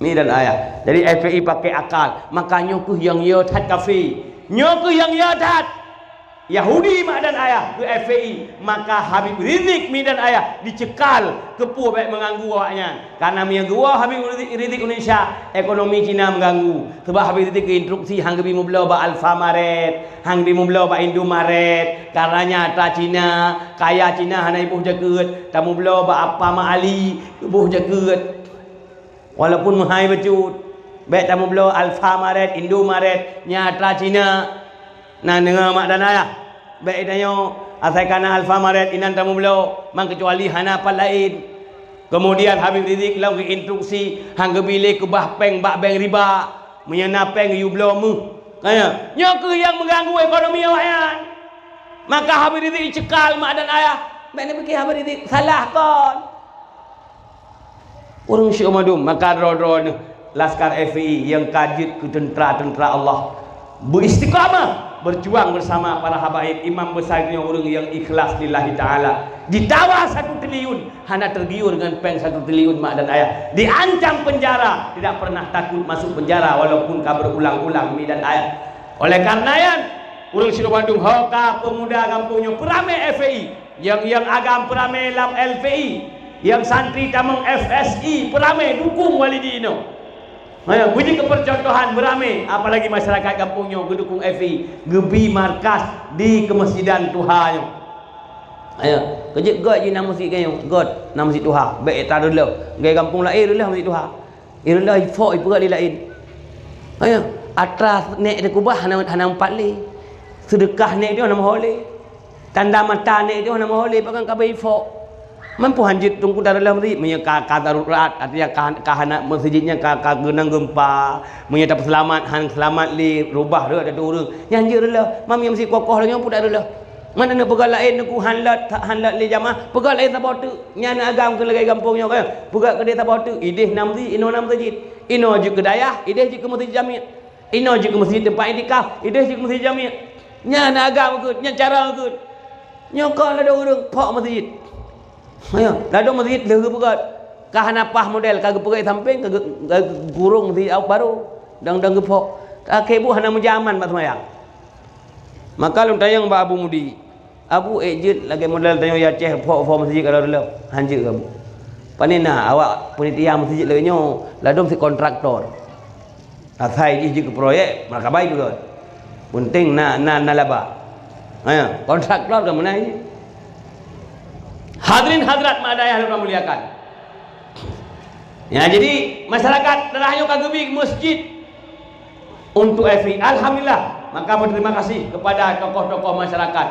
Mi dan ayah. Jadi FPI pakai akal. Maka nyokuh yang ya tat kafir. Nyokuh yang ya tat Yahudi mak dan ayah ke FPI. Maka Habib Rizik mi dan ayah dicekal kepuh baik mengganggu awaknya. Karena mi yang gua Habib Rizik Indonesia ekonomi Cina mengganggu. Sebab Habib Rizik ke instruksi hang gebi mublau ba Alfamaret, hang gebi mublau ba Indomaret. Karenanya ta Cina, kaya Cina hanai buh jakeut, ta mublau ba apa ma Ali buh jakeut. Walaupun mahai becut. Baik ta mublau Alfamaret, Indomaret, nyata Cina. Nah dengar mak dan ayah. Baik danyo asal kana Alfamaret inan tamu beliau mang kecuali hanapan lain. Kemudian Habib Rizik lalu instruksi hang gebile ke bah peng bak bank riba menyana peng yu beliau mu. Kaya nyoke yang mengganggu ekonomi awaknya. Maka Habib Rizik dicekal mak dan ayah. Baik ni pergi Habib Rizik salah kon. Orang Syekh Madum maka dro-dro Laskar FPI yang kajit ke tentera-tentera Allah beristiqamah berjuang bersama para habaib imam besarnya orang yang ikhlas lillahi ta'ala ditawa 1 triliun hana tergiur dengan peng 1 triliun mak dan ayah diancam penjara tidak pernah takut masuk penjara walaupun kabar ulang-ulang mi dan ayah oleh karena yang orang Syekh Bandung hoka pemuda kampungnya peramai FPI yang agam peramai lam LPI yang santri tamang FSI peramai dukung walidino. Ayo, bunyi kepercontohan beramai, apalagi masyarakat kampungnya gedukung FI, gebi markas di kemasjidan Tuhannya. Ayo, kejut god je nama masjid kayu, god nama masjid Tuhan. Baik tak dulu, gaya kampung lain dulu masjid Tuhan. Irlah ifo ipurat di lain. Ayo, atras nek de kubah hana 4 le. Sedekah nek dia nama hole. Tanda mata nek dia nama hole pakai kabai ifo. Mampu hanjit tunggu dalam masjid menyeka darurat artinya kahana masjidnya genang gempa menyata selamat han selamat li rubah dia ada orang nyanjir lah mami masjid kokoh lagi pun dah lah mana nak pegang lain nak hanlat li jamaah pegang lain tak botu nyana agam ke lagi kampungnya kan pegang ke dia tak botu ideh nam masjid ino nam masjid ino je ke dayah ideh je ke masjid jami' ino je ke masjid tempat itikaf ideh je ke masjid jami' nyana agam ke nyana cara ke nyokol ada orang pak masjid. Ayo, lalu masjid lega pegat. Kahanapah model kagak pegat samping kagak gurung di au baru dang gepok. Kebu hana menjaman mak semayang. Maka lu tayang ba Abu Mudi. Abu ejit lagi model tayang ya ceh pok masjid kalau dulu. Hanjir kamu. Panina awak panitia masjid lagi nyo, lalu si kontraktor. Asai je ke proyek, mereka baik juga. Penting na laba. Ayo, kontraktor kamu naik. Hadirin hadirat madayah yang muliakan. Ya jadi masyarakat terakhir kagebi masjid untuk FI. Alhamdulillah. Maka berterima kasih kepada tokoh-tokoh masyarakat.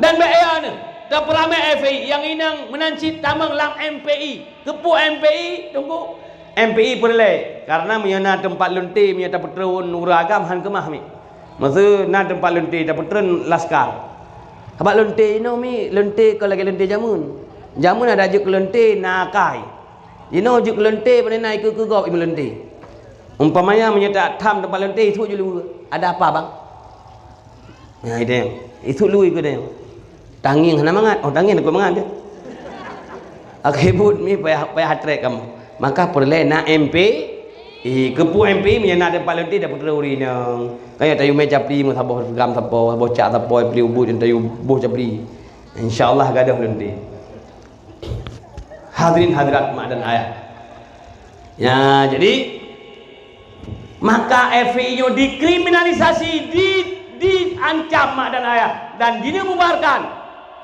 Dan baiknya terperamai FI yang inang menancit tamang lam MPI. Kepu MPI tunggu. MPI perle karena menyana tempat lenti menyata petrun uragam han kemah mi. Masa na tempat lenti dapat petrun laskar. Habak lonte ino mi lonte kalau lagi lonte jamun. Jamun ada juk lonte nakai. Ino juk lonte pada naik ke gop ibu lonte. Umpamanya menyata tham tempat lonte itu dulu. Ada apa bang? Ya ide. Itu lu ikut dia. Tanging hana mangat. Oh tanging aku mangat dia. Akibut mi payah hatrek kamu. Maka perle na MP kepu MP menyana tempat lonte dapat teruri nang. Kaya tayu meja pli mu saboh gam saboh bocak saboh pli ubud tayu boh capli. Insyaallah gadah lonte. Hadirin hadirat mak dan ayah. Ya, jadi maka FPI dikriminalisasi, diancam mak dan ayah dan dibubarkan.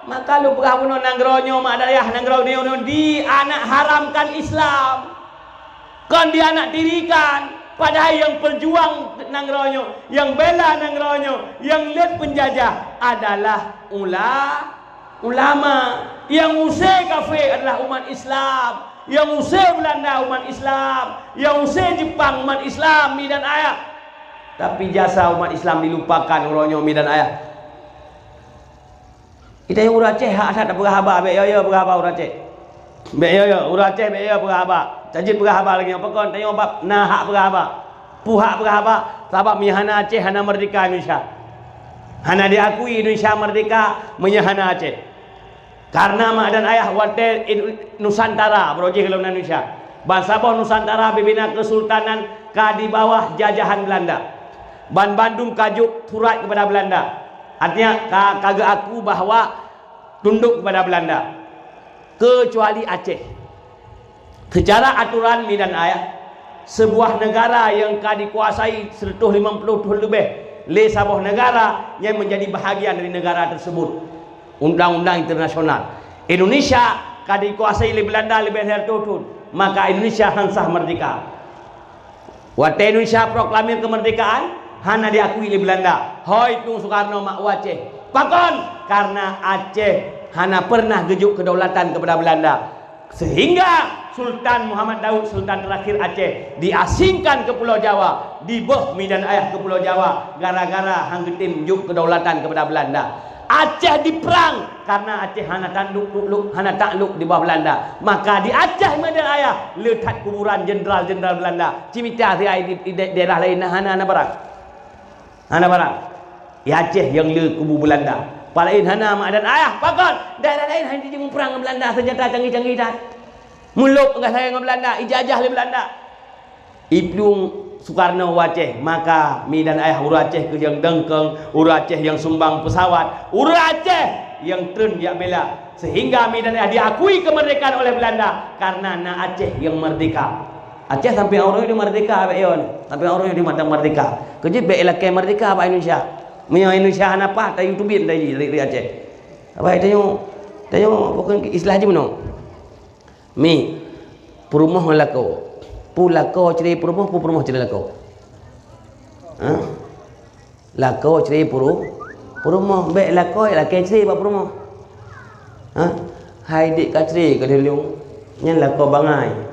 Maka lu pengabuno nanggronyo mak dan ayah nanggronyo di anak haramkan Islam. Kan dia anak dirikan. Padahal yang berjuang nangronyo, yang bela nangronyo, yang lihat penjajah adalah ulama. Yang usai kafir adalah umat Islam. Yang usai Belanda umat Islam. Yang usai Jepang umat Islam, mi dan ayah. Tapi jasa umat Islam dilupakan uronyo mi dan ayah. Kita yang uraceh hak asal tak berhaba, be yo berhaba uraceh. Be yo uraceh be yo berhaba. Cajit berhaba lagi apa kon tanya bab nah hak berhaba. Puhak berhaba sebab mihana Aceh hana merdeka Indonesia. Hana diakui Indonesia merdeka menyahana Aceh. Karena mak dan ayah watel Nusantara berojih ke Indonesia. Ban Sabah Nusantara bibina Kesultanan ka di bawah jajahan Belanda. Ban Bandung kajuk surat kepada Belanda. Artinya kagak aku bahwa tunduk kepada Belanda. Kecuali Aceh. Secara aturan Medan Ayah, sebuah negara yang dikuasai 150 tahun lebih le sebuah negara yang menjadi bahagian dari negara tersebut. Undang-undang internasional. Indonesia dikuasai oleh Belanda lebih dari 1 tahun. Maka Indonesia hansah merdeka. Waktu Indonesia proklamir kemerdekaan, hana diakui oleh Belanda. Hoi Tung Soekarno mak Aceh. Pakon karena Aceh hana pernah gejuk kedaulatan kepada Belanda. Sehingga Sultan Muhammad Daud, Sultan terakhir Aceh, diasingkan ke Pulau Jawa, dibeh Medan Ayah ke Pulau Jawa gara-gara hanggetim juk kedaulatan kepada Belanda. Aceh diperang karena Aceh hana takluk di bawah Belanda. Maka di Aceh Medan Ayah letak kuburan jenderal-jenderal Belanda. Cimita di daerah lain hana barang. Hana barang. Di Aceh yang le kubu Belanda. Palain hana mak dan ayah pakon. Daerah lain hanya dijemur perang dengan Belanda, senjata canggih-canggih dah. Muluk enggak sayang dengan Belanda, ijajah oleh Belanda. Iplung Soekarno Aceh, maka Medan Ayah uru Aceh ke yang dengkeng, uru Aceh yang sumbang pesawat, uru Aceh yang tren dia bela, sehingga Medan Ayah diakui kemerdekaan oleh Belanda karena na Aceh yang merdeka. Aceh sampai orang itu merdeka apa yon? Sampai orang itu merdeka. Kejut be elak merdeka apa Indonesia? Menyo Indonesia apa? Ta YouTubein dari Aceh. Apa itu bukan istilah je meno. Mi perumah lako. Pulako ceri perumah ceri lako. Ha? Lako ceri perumah be lako ceri apa perumah? Ha? Hai dik kacri ke diliung. Nyan lako bangai.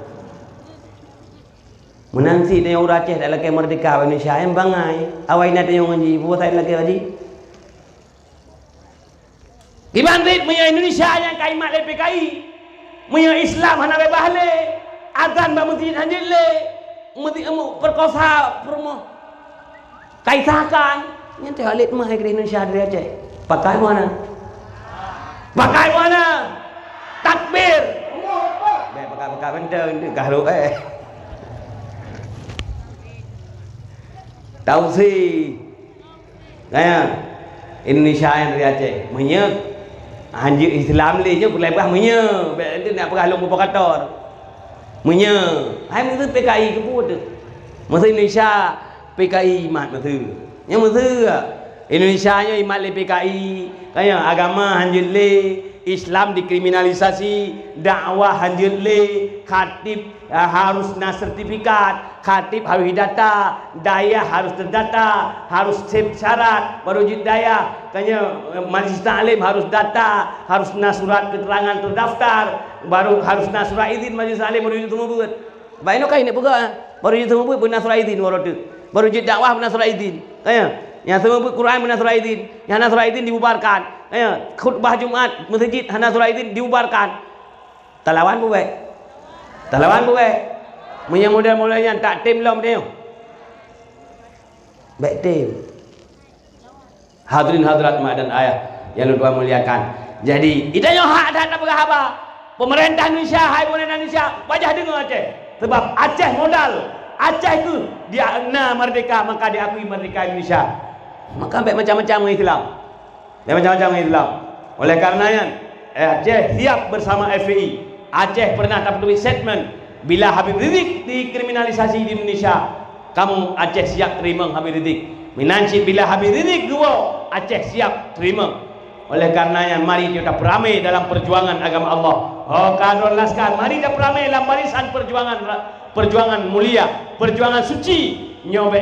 Menansi tanya orang Aceh tak lagi merdeka Indonesia yang bangai. Awai nak tanya ngaji, buat saya lagi haji. Gimana punya Indonesia yang kaimat le PKI, punya Islam hana bebas le, azan ba masjid hanjil le, mesti perkosa perumah. Kaisakan, yang teh alit mah ke Indonesia dari Aceh. Pakai mana? Pakai mana? Takbir. Pakai benda garu Tausi kaya Indonesia yang dari Aceh menye anjir Islam le je berlepas menye dia nak perah long provokator menye hai mesti PKI ke buat masa Indonesia PKI mat mesti yang mesti Indonesia nya imat le PKI kaya agama hanjil le Islam dikriminalisasi, dakwah hanjil le, khatib harus na sertifikat, khatib harus data, daya harus terdata, harus sip syarat baru wujud daya. Kanya majlis taklim harus data, harus na surat keterangan terdaftar, baru harus na surat izin majlis taklim baru wujud semua buat. Baik no kai nak pegak baru wujud semua buat benar surat izin baru tu. Baru wujud dakwah benar surat izin. Kaya yang semua buat Quran benar surat izin, yang na surat izin dibubarkan. Khutbah Jumat masjid hana surah izin diubarkan. Talawan bu baik. Talawan bu baik. Punya model-modelnya tak tim lom dia. Baik tim. Hadirin hadirat mak dan ayah yang Tuhan muliakan. Jadi, itanya hak dan apa apa. Pemerintah Indonesia, hai pemerintah Indonesia, wajah dengar Aceh. Sebab Aceh modal. Aceh itu dia merdeka, maka diakui merdeka Indonesia. Maka baik macam-macam Islam. Dan macam-macam Islam. Oleh karenanya Aceh siap bersama FPI. Aceh pernah dapat statement bila Habib Rizik dikriminalisasi di Indonesia, kamu Aceh siap terima Habib Rizik. Minanci bila Habib Rizik dua, Aceh siap terima. Oleh karenanya mari kita beramai dalam perjuangan agama Allah. Oh kadrul laskar, mari kita beramai dalam barisan perjuangan mulia, perjuangan suci. Nyo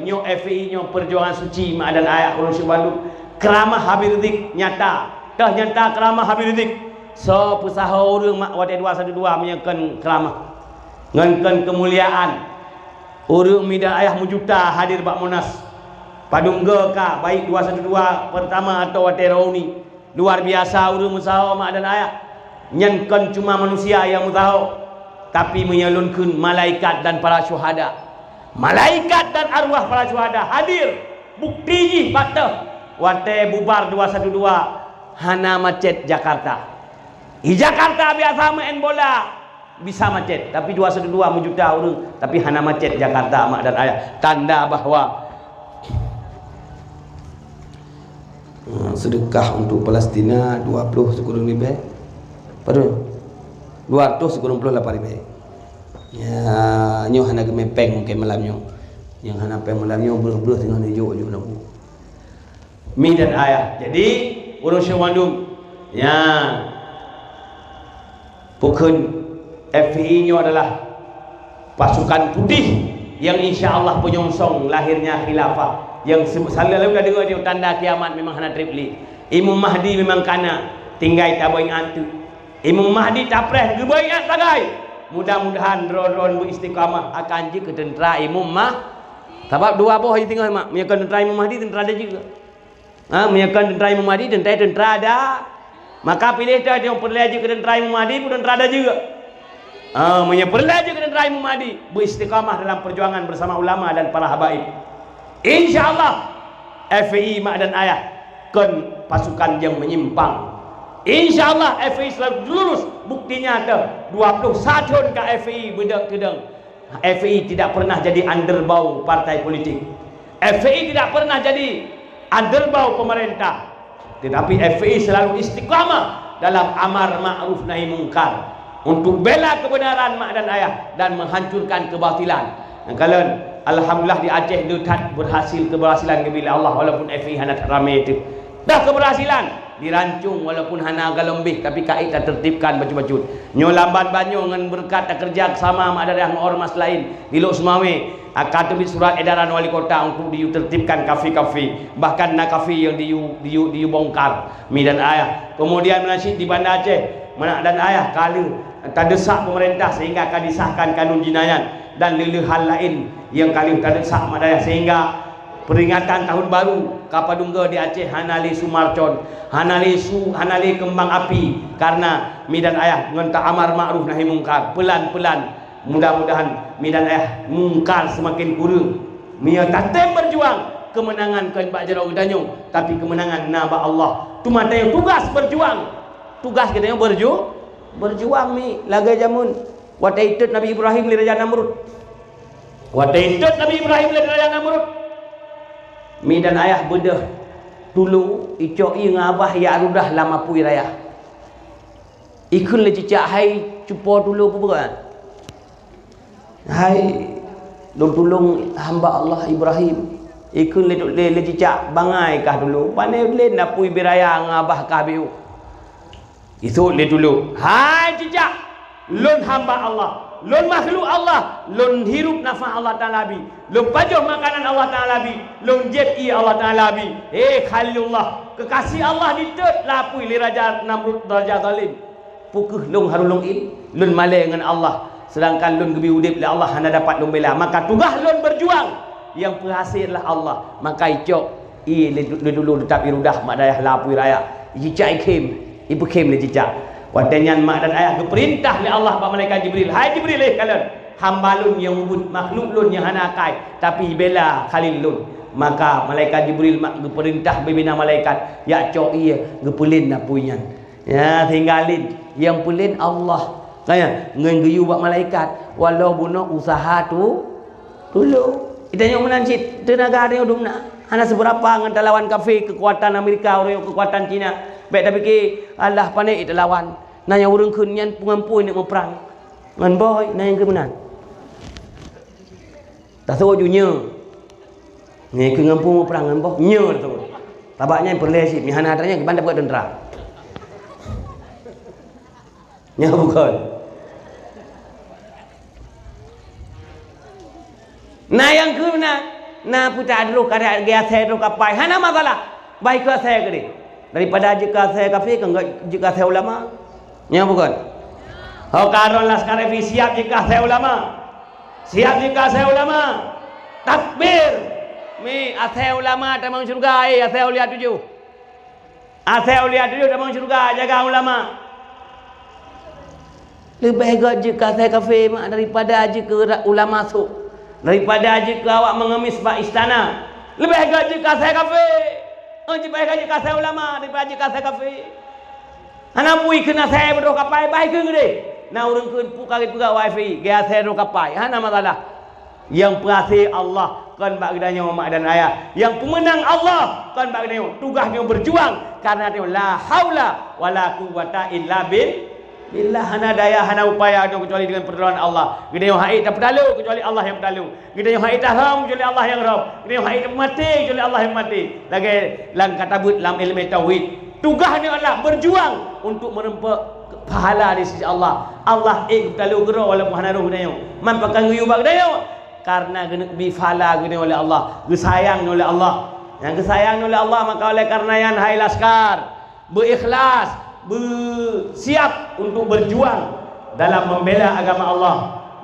nyo FPI nyo perjuangan suci mak dan ayah urus Bandung. Keramah Habib Rizik nyata. Dah nyata keramah Habib Rizik. So pesaha orang mak wadah 212 menyakan keramah. Ngankan kemuliaan. Orang Medan Ayah Mujuta hadir bak Monas. Padungga ka baik 212 pertama atau wadah rauni. Luar biasa orang musaha mak dan ayah. Nyankan cuma manusia yang mutahu, tapi menyalunkan malaikat dan para syuhada. Malaikat dan arwah para syuhada hadir. Bukti patah. Wate bubar 212 hana macet Jakarta. Di Jakarta biasa main bola. bisa macet, tapi 212 juta orang tapi hana macet Jakarta mak dan ayah. Tanda bahawa sedekah untuk Palestina 20 sekurang lebih. Pada 200 sekurang 28 lebih. Ya, nyo hana gemepeng mungkin malamnya. Yang hana peng malamnya beruh-beruh tengah hijau je lampu. Mi dan ayah. Jadi urus Syawandum ya bukan FPI nya adalah pasukan putih yang insya-Allah penyongsong lahirnya khilafah yang selalu dah dengar dia tanda kiamat memang hana tripli. Imam Mahdi memang kana tinggal tabai antu. Imam Mahdi tapreh gebaik tagai. Mudah-mudahan ron-ron beristiqamah akan je ke tentera Imam Mah. Sebab dua boh yang tinggal mak, menyakan tentera Imam Mahdi tentera ada juga. Menyakan tentera Imam Mahdi tentera ada. Maka pilih dah yang perlu aja ke tentera Imam Mahdi pun tentera ada juga. Perlu aja ke tentera Imam Mahdi beristiqamah dalam perjuangan bersama ulama dan para habaib. InsyaAllah FPI mak dan ayah kan pasukan yang menyimpang. InsyaAllah FPI selalu lurus. Buktinya ada 21 ke FPI bedak kedeng. FPI tidak pernah jadi underbau partai politik. FPI tidak pernah jadi underbau pemerintah. Tetapi FPI selalu istiqamah dalam amar ma'ruf nahi mungkar untuk bela kebenaran mak dan ayah dan menghancurkan kebatilan. Dan kalian alhamdulillah di Aceh dekat keberhasilan bila Allah walaupun FPI hana ramai itu. Dah keberhasilan dirancung walaupun hana agak lembih tapi kait tak tertibkan baju-baju nyo lamban banyo ngan berkat tak kerja sama mak ada yang ormas lain di Lok Semawe akan terbit surat edaran wali kota untuk ditertibkan kafe-kafe bahkan nak kafe yang dibongkar mi dan ayah. Kemudian menasib di Banda Aceh mak dan ayah kala terdesak pemerintah sehingga akan disahkan kanun jinayat dan hal lain yang kali terdesak mak ayah sehingga peringatan tahun baru Kapadungga di Aceh hanali sumarcon hanali kembang api karena mi dan ayah ngentak amar ma'ruf nahi mungkar pelan-pelan mudah-mudahan mi dan ayah mungkar semakin kurang mi tatem berjuang kemenangan kan Pak Jarau Danyong tapi kemenangan naba Allah tu mata yang tugas berjuang tugas kita yang berjuang mi laga jamun wataitut Nabi Ibrahim li Raja Namrud wataitut Nabi Ibrahim li Raja Namrud. Mi dan ayah bedah dulu icok i ngabah ya rudah lama pui raya ikun le cicak hai cupo dulu apa bukan hai dong tolong hamba Allah Ibrahim ikun le cicak bangai kah dulu pandai le nak pui beraya ngabah kah biu itu le dulu hai cicak lun hamba Allah lun makhluk Allah lun hirup nafas Allah Ta'ala bi lun pajuh makanan Allah Ta'ala bi lun jepi Allah Ta'ala bi Khalilullah kekasih Allah ditut lapui li Raja Namrud Raja Zalim pukuh lun harulung in lun malai dengan Allah sedangkan lun gebi udip li Allah hana dapat lun bela maka tugas lun berjuang yang penghasillah Allah maka icok le dulu tetap irudah mak dayah lapui raya cicak ikem ibu kem le cicak wadanyan mak dan ayah keperintah oleh Allah pak malaikat Jibril hai Jibril kalian hamba lun yang wujud makhluk lun yang hana kai tapi bela khalil lun maka malaikat Jibril mak keperintah bebina malaikat ya cok iya gepulin napuian ya tinggalin yang pulin Allah kaya ngan geyu pak malaikat walau bunuh usaha tu dulu kita yang menancit tenaga dia udumna hana seberapa ngan lawan kafe kekuatan Amerika orang kekuatan Cina baik tapi ke Allah pandai itu lawan nanya urang keun nyan pengampun nak memperang ngan boy nanya ke menan tak tahu junya ni ke ngampun memperang ngan boy nya tu tabaknya perlesi mi hana adanya ke bandar buat tentera nya bukan nah yang ke menan nah putar dulu kada dia saya dulu kapai hana masalah baik ke saya ke daripada jika saya kafir ke jika saya ulama nya bukan karon laskar FPI siap jika saya ulama siap jika saya ulama takbir mi saya ulama tamang surga saya ulia 7 saya ulia 7 tamang surga jaga ulama lebih baik jika saya kafir daripada jika ulama masuk daripada jika awak mengemis pak istana lebih baik jika saya kafir baik jika saya ulama daripada jika saya kafir anak pui kena saya berdoa kapai baik ke gede na urang kun pukari pura wifi gaya sero kapai hana masalah. Yang perasi Allah kan bak gedanya mak dan ayah. Yang pemenang Allah kan bak gedanya tugasnya berjuang karena dia la haula wala quwata illa billah, hana daya hana upaya kecuali dengan pertolongan Allah. Gedanya haid tak perlu kecuali Allah yang perlu. Gedanya haid tak ram kecuali Allah yang ram. Gedanya haid tak mati kecuali Allah yang mati. Lagi lang kata but lam ilmu tauhid. Tugasnya adalah berjuang untuk merempak pahala di sisi Allah. Allah perlu gero walaupun hana roh gedanya. Man pakai nguyu bak gedanya. Karena bifala gini oleh Allah, disayang oleh Allah. Yang disayang oleh Allah, maka oleh karena yang hai laskar berikhlas, bersiap untuk berjuang dalam membela agama Allah,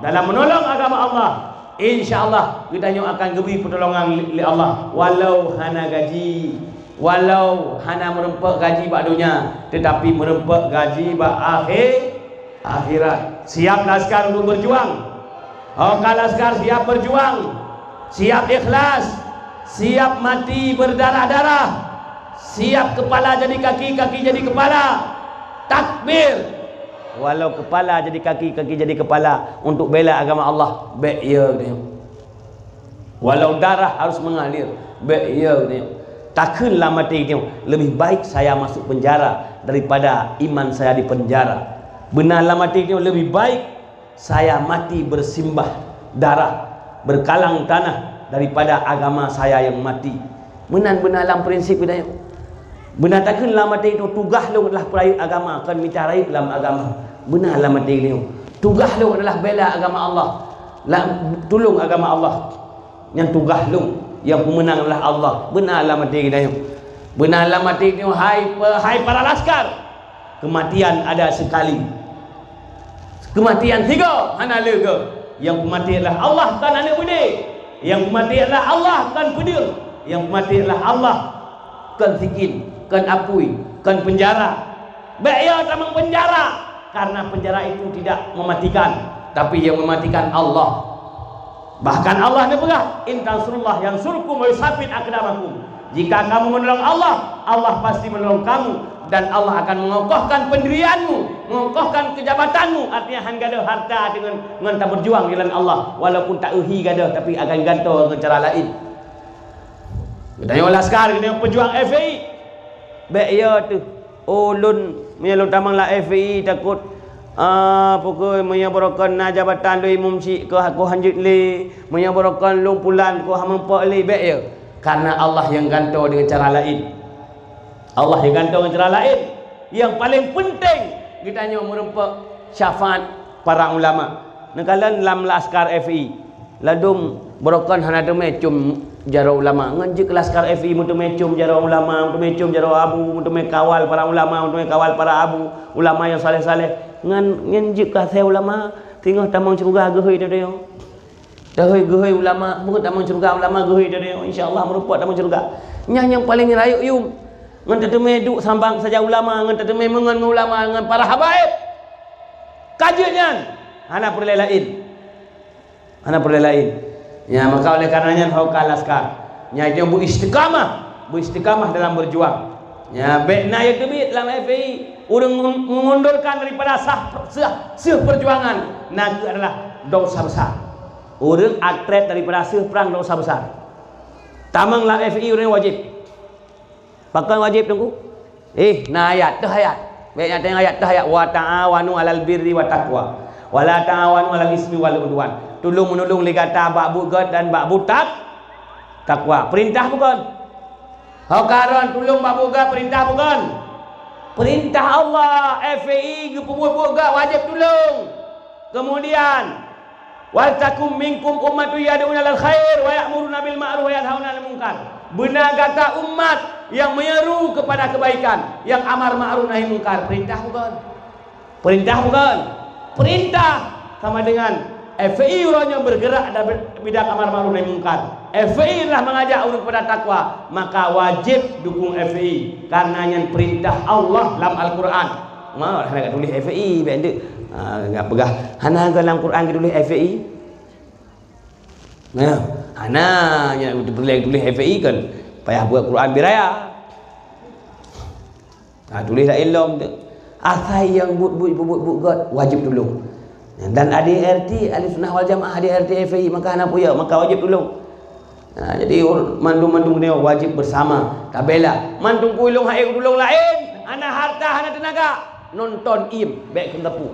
dalam menolong agama Allah. InsyaAllah kita akan beri pertolongan oleh Allah. Walau hana gaji, walau hana merempak gaji bak dunia, tetapi merempak gaji bak akhirat. Siap laskar untuk berjuang. Laskar siap berjuang, siap ikhlas, siap mati berdarah-darah, siap kepala jadi kaki, kaki jadi kepala. Takbir. Walau kepala jadi kaki, kaki jadi kepala untuk bela agama Allah. Baik ya dia. Walau darah harus mengalir. Baik ya dia. Takkanlah mati dia. Lebih baik saya masuk penjara daripada iman saya di penjara. Benarlah mati dia lebih baik saya mati bersimbah darah, berkalang tanah daripada agama saya yang mati. Benar-benar dalam prinsip dia. Benar takkanlah mati itu tugas lu adalah perayut agama, kan minta rayut dalam agama. Benarlah mati itu. Tugas lu adalah bela agama Allah. Tolong agama Allah. Yang tugas lu, yang pemenang adalah Allah. Benarlah mati dia. Benarlah mati itu hai para laskar. Kematian ada sekali. Kematian tiga hana lega. Yang kematian adalah Allah kan anak pedih. Yang kematian adalah Allah kan pedih. Yang kematian adalah Allah kan sikin, kan apui, kan penjara. Baik tamang penjara karena penjara itu tidak mematikan, tapi yang mematikan Allah. Bahkan Allah berkata, "In tansurullah yansurkum wa yusabbit aqdamakum." Jika kamu menolong Allah, Allah pasti menolong kamu. Dan Allah akan mengokohkan pendirianmu, mengokohkan kejabatanmu. Artinya han gadah harta dengan tak berjuang di jalan Allah, walaupun tak uhi gadah tapi akan gantung dengan cara lain. Kita laskar, kita pejuang FPI. Baik ya tu. Ulun menyalur tamang lah FPI takut pokok menyabarakan na jabatan lui mumsi ke aku hanjut li, menyabarakan lu pulan ko hamempak li. Baik ya. Karena Allah yang gantung dengan cara lain. Allah yang gantung dengan cara lain. Yang paling penting kita hanya merempak syafaat para ulama. Nekalan lam laskar FI ladum berokan hana demecum jara ulama. Nganjik laskar FI mutu mecum jara ulama, mutu mecum jara abu, mutu kawal para ulama, mutu kawal para abu, ulama yang saleh-saleh. Nganjik ka saya ulama tinggal tamang curga gehoi dia. Dahoi gehoi ulama, mungkin tamang curga ulama gehoi dia. Insya-Allah merempak tamang curga. Yang paling rayuk yum ngan teteme duk sambang saja ulama, ngan teteme mengan ulama, ngan para habaib. Kajian hana perlu lain. Hana perlu lain. Ya, maka oleh karenanya hokal laskar. Nya dia bu istiqamah dalam berjuang. Ya, bekna ya debit dalam FPI urang mengundurkan daripada sah perjuangan. Naga adalah dosa besar. Urang aktret daripada sah perang dosa besar. Tamang la FPI urang wajib. Pakai wajib tunggu. Nah ayat tu ayat. Baiknya tengok ayat tu ayat wa ta'awanu 'alal birri wa taqwa wa la ta'awanu 'alal ismi wal udwan. Tolong menolong li kata bak bugat dan bak butak takwa. Perintah bukan? Hakaran tolong bak bugat perintah bukan? Perintah Allah. FPI ke bugat wajib tolong. Kemudian wal takum minkum ummatun yad'una lil khair wa ya'muruna bil ma'ruf wa yanhauna 'anil munkar. Benar kata umat yang menyeru kepada kebaikan, yang amar ma'ruf nahi munkar. Perintah bukan? Perintah bukan? Perintah sama dengan FPI orangnya bergerak dalam bidang amar ma'ruf nahi munkar. FPI adalah mengajak orang kepada takwa, maka wajib dukung FPI karena yang perintah Allah dalam Al-Quran. Mau nak tulis FPI benda. Enggak pegah. Hana dalam Quran kita tulis FPI. Nah, hana yang tulis FPI kan payah buat Quran biraya. Tulis la ilmu tu. Asai yang but God wajib tolong. Dan ADRT, Ahli Sunnah wal Jamaah, ADRT FI, maka anak puya, maka wajib tolong. Jadi mandung-mandung dia wajib bersama. Tak bela. Mandung kulung hai tolong lain. Anak harta, anak tenaga. Nonton baik kun tepu.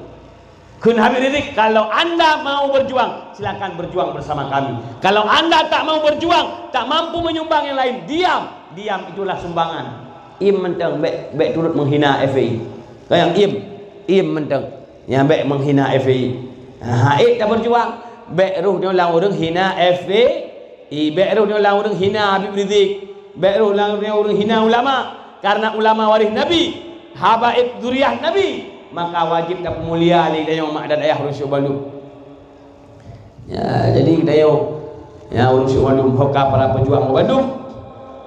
Kun habis rizik. Kalau anda mau berjuang, silakan berjuang bersama kami. Kalau anda tak mau berjuang, tak mampu menyumbang yang lain, diam. Diam itulah sumbangan. Mentang baik turut menghina FI. Kayak mentang yang baik menghina FI. Haid tak berjuang, baik ruh dia lang orang hina FI. Baik ruh dia lang orang hina Habib Rizik. Baik ruh lang orang hina ulama. Karena ulama waris Nabi, habaib zuriyah Nabi, maka wajib tak mulia li dayo mak dan ayah Rusyuk Bandung. Ya, jadi dayo ya Rusyuk Bandung hoka para pejuang Bandung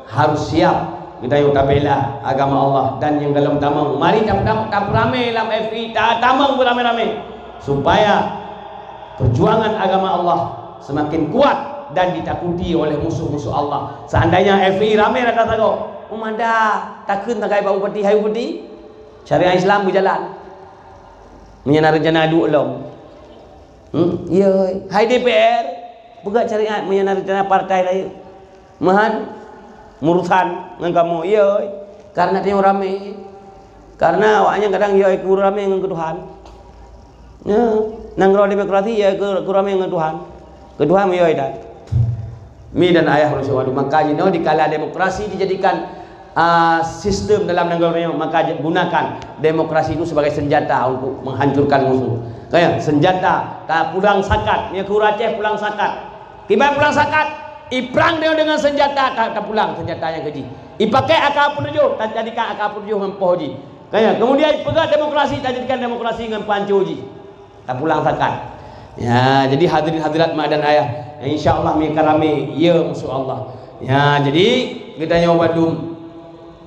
harus siap dayo tabela agama Allah. Dan yang dalam tamang mari tak ramai dalam FI, tamang beramai-ramai supaya perjuangan agama Allah semakin kuat dan ditakuti oleh musuh-musuh Allah. Seandainya FI ramai rata sago umanda takun takai bau peti hayu peti syariah Islam berjalan menyana rencana adu ulum ya hai DPR pegat syariat menyana rencana partai lain mahan murusan dengan kamu ya karena dia ramai, karena awaknya kadang ya ku ramai dengan Tuhan ya nang demokrasi ya ku ramai dengan Tuhan Tuhan ya dah mi dan ayah Rasulullah. Maka dikala demokrasi dijadikan sistem dalam negara, maka gunakan demokrasi itu sebagai senjata untuk menghancurkan musuh. Kayak senjata pulang sakat, ni ku Aceh pulang sakat. Tiba pulang sakat, iprang dia dengan senjata tak pulang senjata yang keji. Ipakai AK-47, tak jadikan AK-47 dengan pohoji. Kayak kemudian pegang demokrasi, tak jadikan demokrasi dengan pancoji. Tak pulang sakat. Ya, jadi hadirin-hadirat mak dan ayah, insyaallah mereka ramai ya musuh Allah. Ya, jadi kita nyawa Bandung.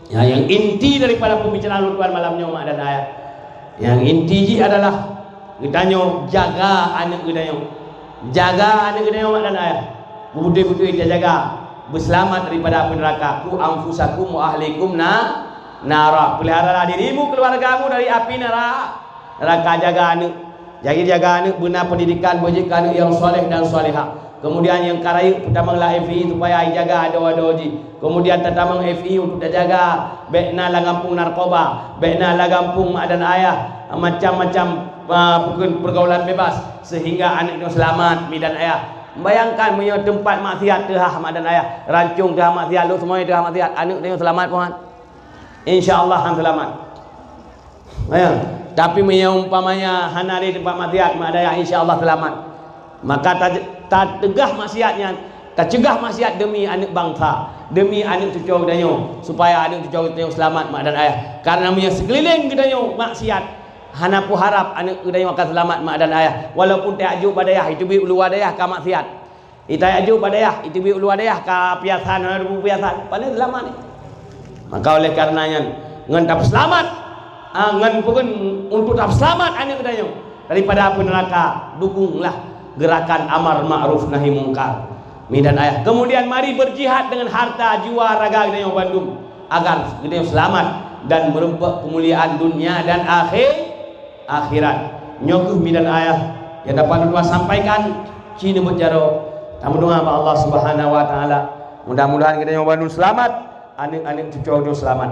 Ya, yang inti daripada pembicaraan tuan malamnya mak dan ayah, yang inti adalah kita nyawa jaga anak kita nyawa, jaga anak kita nyawa mak dan ayah. Budi-budi kita jaga berselamat daripada api neraka. Ku anfusakum wa ahlikum nara. Peliharalah dirimu, keluargamu dari api neraka. Jaga anak. Jadi jaga anak, benar pendidikan, bojik anak yang soleh dan solehah. Kemudian yang karayu pertamanglah FI supaya jaga ada-ada. Kemudian tatamang FI untuk jaga bekna la gampung narkoba, bekna la gampung mak dan ayah, macam-macam pergaulan bebas sehingga anak itu selamat mi dan ayah. Bayangkan punya tempat maksiat tehah mak dan ayah, rancung tehah maksiat, lu semuanya tehah maksiat, anak dia selamat puan. Insyaallah hang selamat. Bayang. Tapi umpamanya hana di tempat maksiat mak dan ayah insyaallah selamat. Maka tak tegah maksiatnya, tak cegah maksiat demi anak bangsa, demi anak cucu danyo, supaya anak cucu danyo selamat mak dan ayah. Karena punya sekeliling danyo maksiat, hana pu harap anak danyo akan selamat mak dan ayah. Walaupun tak aju badayah itu bi ulu wadayah ka maksiat. Ita aju badayah itu bi ulu wadayah ka piasan piasan, paling selamat ni. Maka oleh karenanya ngan tak selamat, ngan pun untuk tak selamat anak danyo daripada api neraka, dukunglah gerakan amar ma'ruf nahi mungkar mi dan ayah. Kemudian mari berjihad dengan harta jiwa raga kita yang Bandung agar kita selamat dan merempah kemuliaan dunia dan akhirat. Nyokuh mi dan ayah yang dapat dua sampaikan cina berjaro tamu doa Allah Subhanahu wa taala, mudah-mudahan kita yang Bandung selamat, anak-anak cucu selamat.